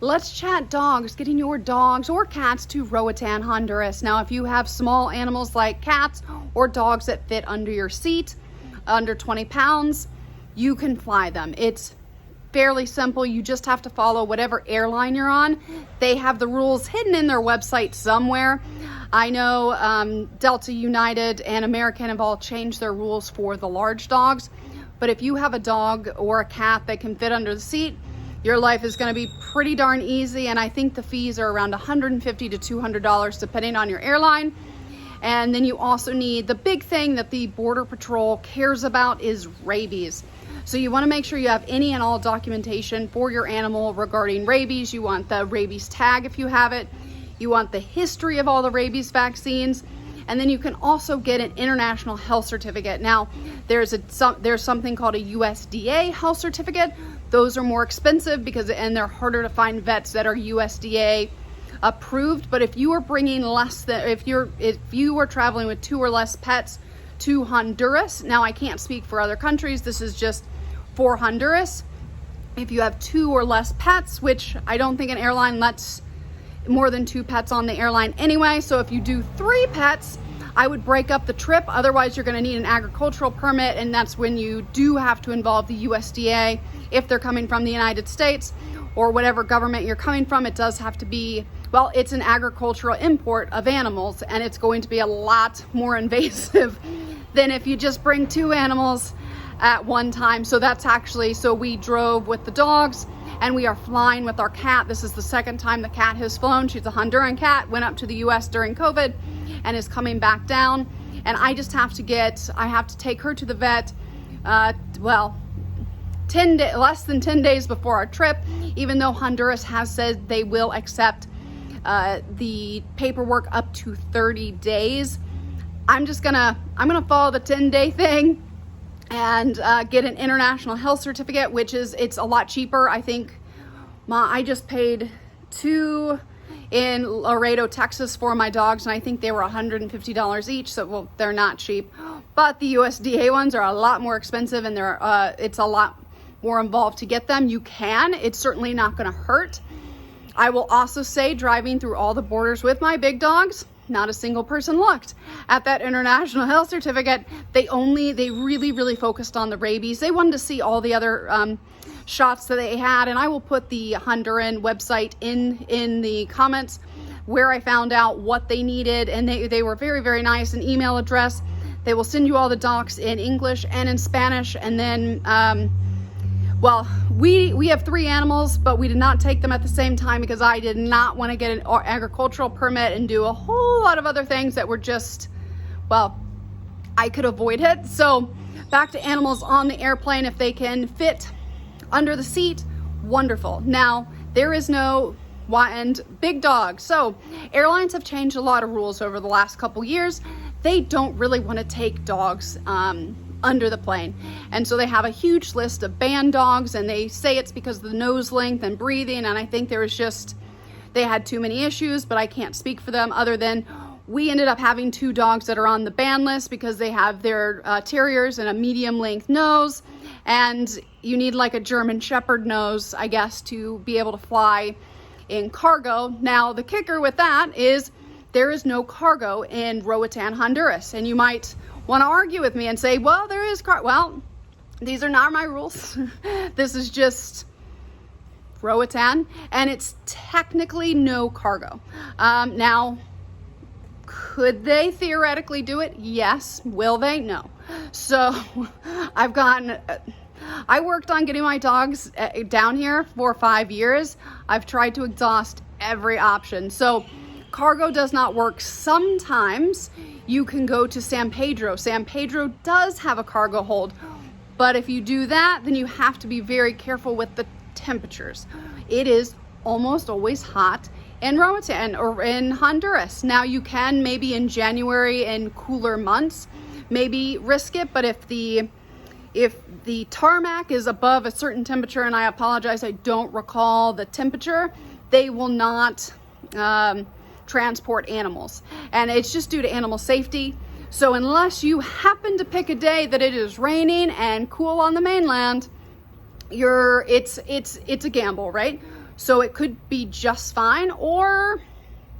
Let's chat dogs, getting your dogs or cats to Roatan, Honduras. Now, if you have small animals like cats or dogs that fit under your seat, under 20 pounds, you can fly them. It's fairly simple. You just have to follow whatever airline you're on. They have the rules hidden in their website somewhere. I know Delta, United, and American have all changed their rules for the large dogs. But if you have a dog or a cat that can fit under the seat, your life is going to be pretty darn easy, and I think the fees are around $150 to $200 depending on your airline. And then you also need, the big thing that the Border Patrol cares about is rabies. So you want to make sure you have any and all documentation for your animal regarding rabies. You want the rabies tag if you have it. You want the history of all the rabies vaccines. And then you can also get an international health certificate. Now, there's something called a USDA health certificate. Those are more expensive and they're harder to find vets that are USDA approved. But if you are bringing if you are traveling with 2 or less pets to Honduras, now I can't speak for other countries, this is just for Honduras. If you have 2 or less pets, which I don't think an airline lets more than 2 pets on the airline anyway, so if you do 3 pets, I would break up the trip. Otherwise, you're going to need an agricultural permit, and that's when you do have to involve the USDA. If they're coming from the United States or whatever government you're coming from, it does have to be, well, it's an agricultural import of animals, and it's going to be a lot more invasive than if you just bring 2 animals at one time. So that's actually, so we drove with the dogs and we are flying with our cat. This is the second time the cat has flown. She's a Honduran cat, went up to the US during COVID and is coming back down. And I just have to I have to take her to the vet, less than 10 days before our trip, even though Honduras has said they will accept the paperwork up to 30 days. I'm gonna follow the 10-day thing and get an international health certificate, which it's a lot cheaper. I think I just paid 2 in Laredo, Texas for my dogs, and I think they were $150 each. So, well, they're not cheap, but the USDA ones are a lot more expensive, and it's a lot more involved to get them. It's certainly not going to hurt. I will also say, driving through all the borders with my big dogs, not a single person looked at that international health certificate. They really focused on the rabies. They wanted to see all the other shots that they had, and I will put the Honduran website in the comments where I found out what they needed, and they were very, very nice. An email address. They will send you all the docs in English and in Spanish, and then we have 3 animals, but we did not take them at the same time because I did not want to get an agricultural permit and do a whole lot of other things that were just, well, I could avoid it. So back to animals on the airplane. If they can fit under the seat, wonderful. Now, there is no and big dogs. So airlines have changed a lot of rules over the last couple years. They don't really want to take dogs under the plane, and so they have a huge list of banned dogs, and they say it's because of the nose length and breathing, and I think they had too many issues, but I can't speak for them other than we ended up having 2 dogs that are on the ban list because they have their terriers and a medium length nose, and you need like a German Shepherd nose, I guess, to be able to fly in cargo. Now, the kicker with that is there is no cargo in Roatan, Honduras, and you might want to argue with me and say, well, there is well, these are not my rules. This is just Roatan, and it's technically no cargo. Now, could they theoretically do it? Yes. Will they? No. So I worked on getting my dogs down here for 5 years. I've tried to exhaust every option. So cargo does not work. Sometimes you can go to San Pedro. San Pedro does have a cargo hold, but if you do that, then you have to be very careful with the temperatures. It is almost always hot in Roatan or in Honduras. Now, you can maybe in January and cooler months maybe risk it, but if the tarmac is above a certain temperature, and I apologize, I don't recall the temperature, they will not transport animals, and it's just due to animal safety. So unless you happen to pick a day that it is raining and cool on the mainland, it's a gamble, right? So it could be just fine, or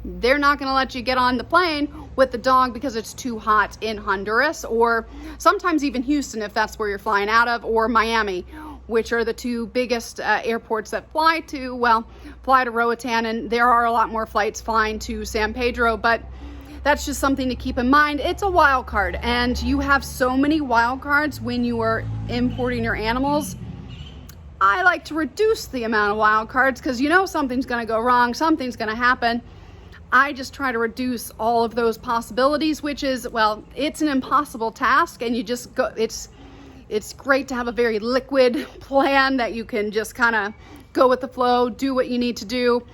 they're not going to let you get on the plane with the dog because it's too hot in Honduras, or sometimes even Houston if that's where you're flying out of, or Miami, which are the two biggest airports that fly to Roatan, and there are a lot more flights flying to San Pedro, but that's just something to keep in mind. It's a wild card, and you have so many wild cards when you are importing your animals. I like to reduce the amount of wild cards because you know something's going to go wrong, something's going to happen. I just try to reduce all of those possibilities, which is, well, it's an impossible task, and you just go, it's great to have a very liquid plan that you can just kind of go with the flow, do what you need to do.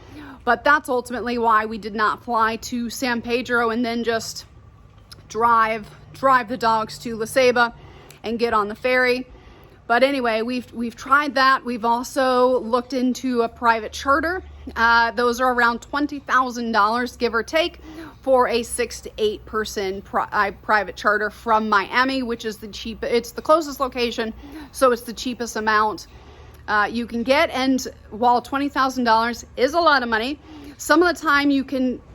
But that's ultimately why we did not fly to San Pedro and then just drive the dogs to La Ceiba and get on the ferry. But anyway, we've tried that. We've also looked into a private charter. Those are around $20,000, give or take, for a 6 to 8 person private charter from Miami, which is it's the closest location, so it's the cheapest amount you can get. And while $20,000 is a lot of money, some of the time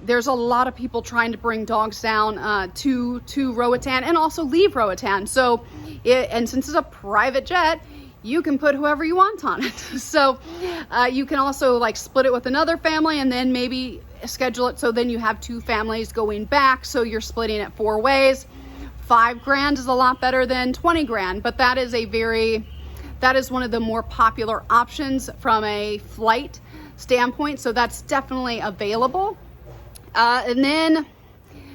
there's a lot of people trying to bring dogs down to Roatan and also leave Roatan. So, and since it's a private jet, you can put whoever you want on it. So you can also like split it with another family and then maybe schedule it so then you have 2 families going back. So you're splitting it 4 ways. $5,000 is a lot better than $20,000, but that is one of the more popular options from a flight standpoint. So that's definitely available. And then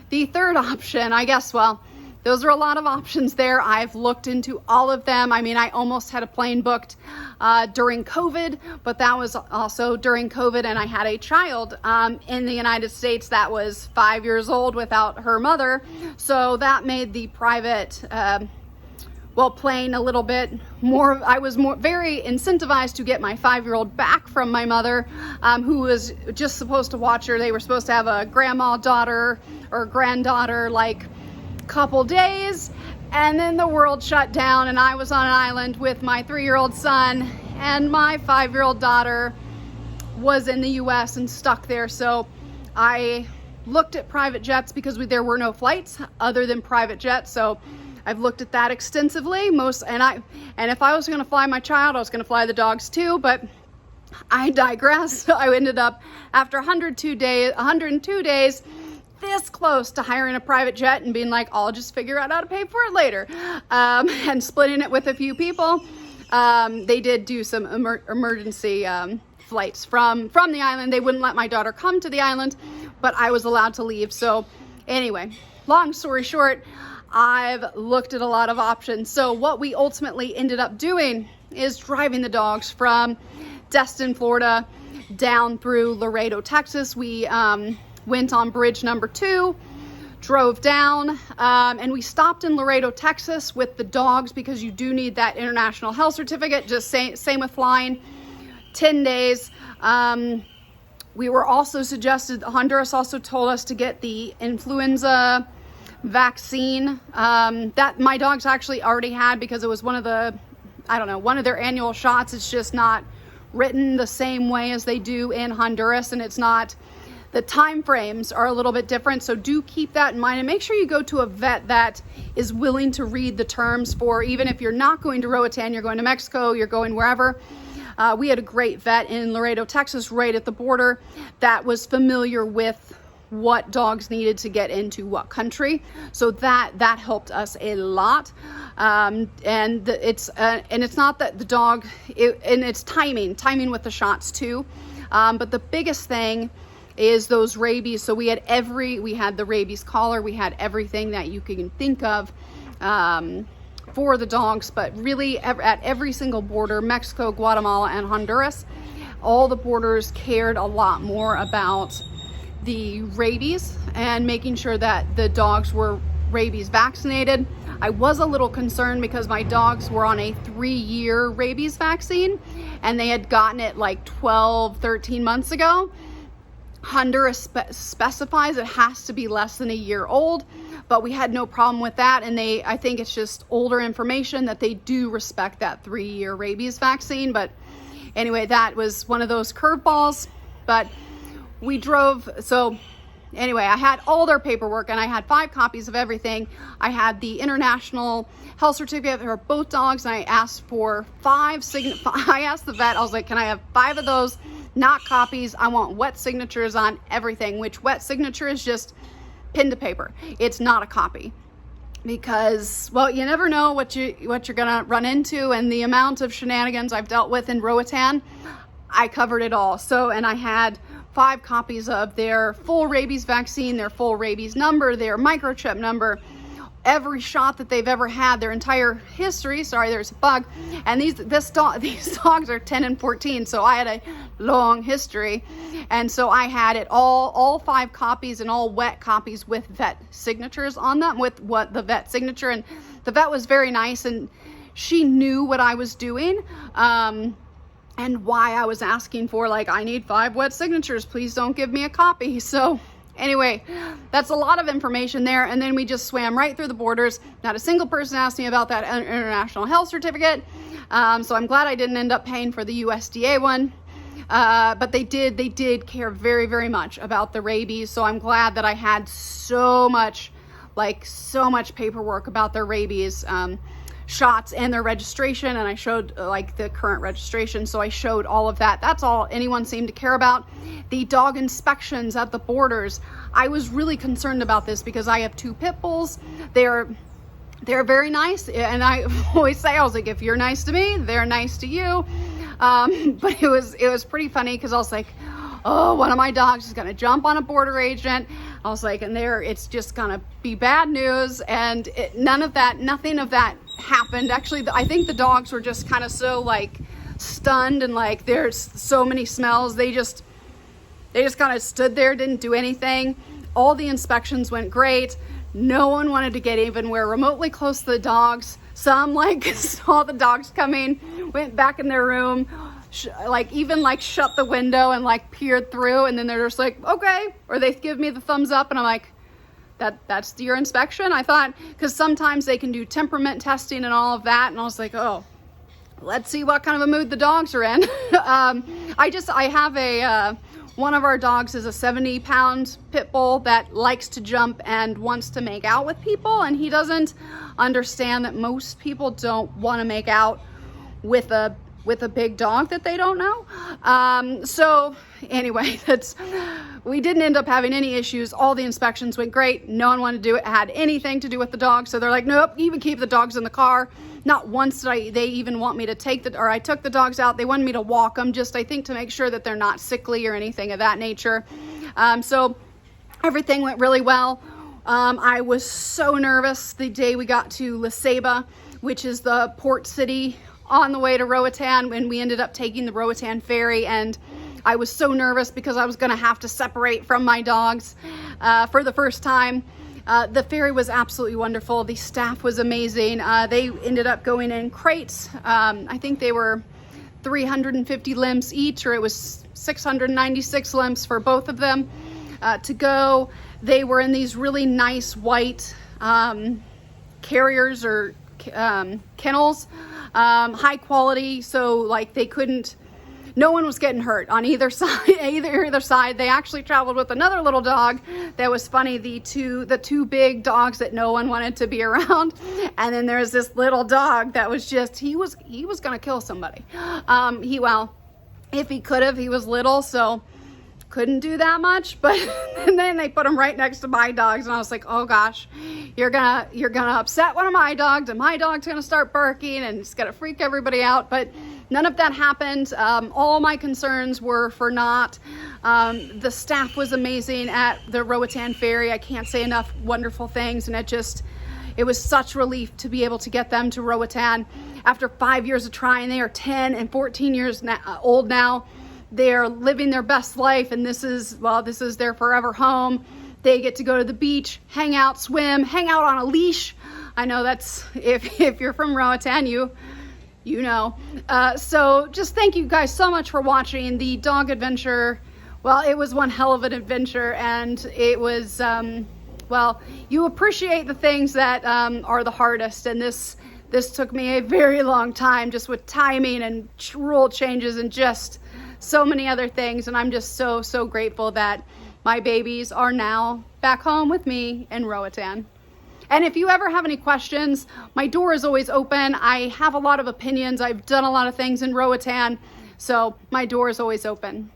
the third option, I guess, well, those are a lot of options there. I've looked into all of them. I mean, I almost had a plane booked during COVID, but that was also during COVID, and I had a child in the United States that was 5 years old without her mother. So that made the private plane a little bit more. I was very incentivized to get my 5-year-old back from my mother, who was just supposed to watch her. They were supposed to have a grandma daughter or granddaughter like couple days, and then the world shut down and I was on an island with my 3-year-old son, and my 5-year-old daughter was in the US and stuck there. So I looked at private jets because there were no flights other than private jets. So I've looked at that extensively. And if I was going to fly my child, I was going to fly the dogs too, but I digress. I ended up after 102 days this close to hiring a private jet and being like, I'll just figure out how to pay for it later, and splitting it with a few people. They did do some emergency flights from the island. They wouldn't let my daughter come to the island, but I was allowed to leave. So anyway, long story short, I've looked at a lot of options. So what we ultimately ended up doing is driving the dogs from Destin, Florida, down through Laredo, Texas. We went on bridge number 2, drove down, and we stopped in Laredo, Texas with the dogs because you do need that international health certificate. Just same with flying, 10 days. We were also suggested, Honduras also told us to get the influenza vaccine that my dogs actually already had because it was one of their annual shots. It's just not written the same way as they do in Honduras, and the time frames are a little bit different. So do keep that in mind and make sure you go to a vet that is willing to read the terms for, even if you're not going to Roatan, you're going to Mexico, you're going wherever. We had a great vet in Laredo, Texas, right at the border, that was familiar with what dogs needed to get into what country. So that helped us a lot. And it's not that the dog, and it's timing with the shots too. But the biggest thing is those rabies. So we had the rabies collar, we had everything that you can think of for the dogs, but really at every single border, Mexico, Guatemala, and Honduras, all the borders cared a lot more about the rabies and making sure that the dogs were rabies vaccinated. I was a little concerned because my dogs were on a 3-year rabies vaccine and they had gotten it like 12, 13 months ago. Honduras specifies it has to be less than a year old, but we had no problem with that. And I think it's just older information that they do respect that 3-year rabies vaccine. But anyway, that was one of those curveballs. But we drove, so anyway, I had all their paperwork and I had 5 copies of everything. I had the international health certificate for both dogs, and I asked for 5 I asked the vet, I was like, can I have 5 of those, not copies? I want wet signatures on everything, which wet signature is just pen to paper. It's not a copy. Because, well, you never know what you're gonna run into, and the amount of shenanigans I've dealt with in Roatan, I covered it all. So, and I had 5 copies of their full rabies vaccine, their full rabies number, their microchip number, every shot that they've ever had, their entire history. Sorry, there's a bug. And these dogs are 10 and 14, so I had a long history. And so I had it all 5 copies, and all wet copies with vet signatures on them, with what the vet signature. And the vet was very nice, and she knew what I was doing. And why I was asking for, like, I need 5 wet signatures, please don't give me a copy. So anyway, that's a lot of information there. And then we just swam right through the borders. Not a single person asked me about that international health certificate. So I'm glad I didn't end up paying for the USDA one. But they did care very, very much about the rabies. So I'm glad that I had so much paperwork about their rabies shots and their registration, and I showed like the current registration, so I showed all of that. That's all anyone seemed to care about. The dog inspections at the borders, I was really concerned about this because I have 2 pit bulls. They're very nice, and I always say, I was like, if you're nice to me, they're nice to you. But it was pretty funny because I was like, oh, one of my dogs is gonna jump on a border agent. I was like, and it's just gonna be bad news. And nothing of that happened. Actually, I think the dogs were just kind of so like stunned, and like there's so many smells. They just kind of stood there, didn't do anything. All the inspections went great. No one wanted to get anywhere remotely close to the dogs. Some like saw the dogs coming, went back in their room, even shut the window and like peered through, and then they're just like, okay, or they give me the thumbs up, and I'm like, that's your inspection? I thought, because sometimes they can do temperament testing and all of that, and I was like, oh, let's see what kind of a mood the dogs are in. I have one of our dogs is a 70-pound pit bull that likes to jump and wants to make out with people, and he doesn't understand that most people don't want to make out with a big dog that they don't know. So anyway, we didn't end up having any issues. All the inspections went great. No one wanted to do it had anything to do with the dog. So they're like, nope, even keep the dogs in the car. Not once did they even want me to I took the dogs out. They wanted me to walk them, just I think to make sure that they're not sickly or anything of that nature. So everything went really well. I was so nervous the day we got to La Ceiba, which is the port city on the way to Roatan, when we ended up taking the Roatan ferry, and I was so nervous because I was going to have to separate from my dogs for the first time. The ferry was absolutely wonderful. The staff was amazing. They ended up going in crates. I think they were 350 limbs each, or it was 696 limbs for both of them to go. They were in these really nice white carriers or kennels, high quality, so like no one was getting hurt on either side. They actually traveled with another little dog that was funny, the two big dogs that no one wanted to be around, and then there's this little dog that was just, he was gonna kill somebody. If he could have, he was little, so couldn't do that much, but and then they put him right next to my dogs, and I was like, oh gosh, you're gonna upset one of my dogs, and my dog's gonna start barking, and it's gonna freak everybody out. But none of that happened. All my concerns were for naught. The staff was amazing at the Roatan ferry. I can't say enough wonderful things, and it was such relief to be able to get them to Roatan after 5 years of trying. They are 10 and 14 years old now. They're living their best life, and this is their forever home. They get to go to the beach, hang out, swim, hang out on a leash. I know that's, if you're from Roatan, you know. So just thank you guys so much for watching the dog adventure. Well, it was one hell of an adventure, and it was, you appreciate the things that are the hardest, and this This took me a very long time, just with timing and rule changes and just so many other things. And I'm just so, so grateful that my babies are now back home with me in Roatan. And if you ever have any questions, my door is always open. I have a lot of opinions. I've done a lot of things in Roatan, so my door is always open.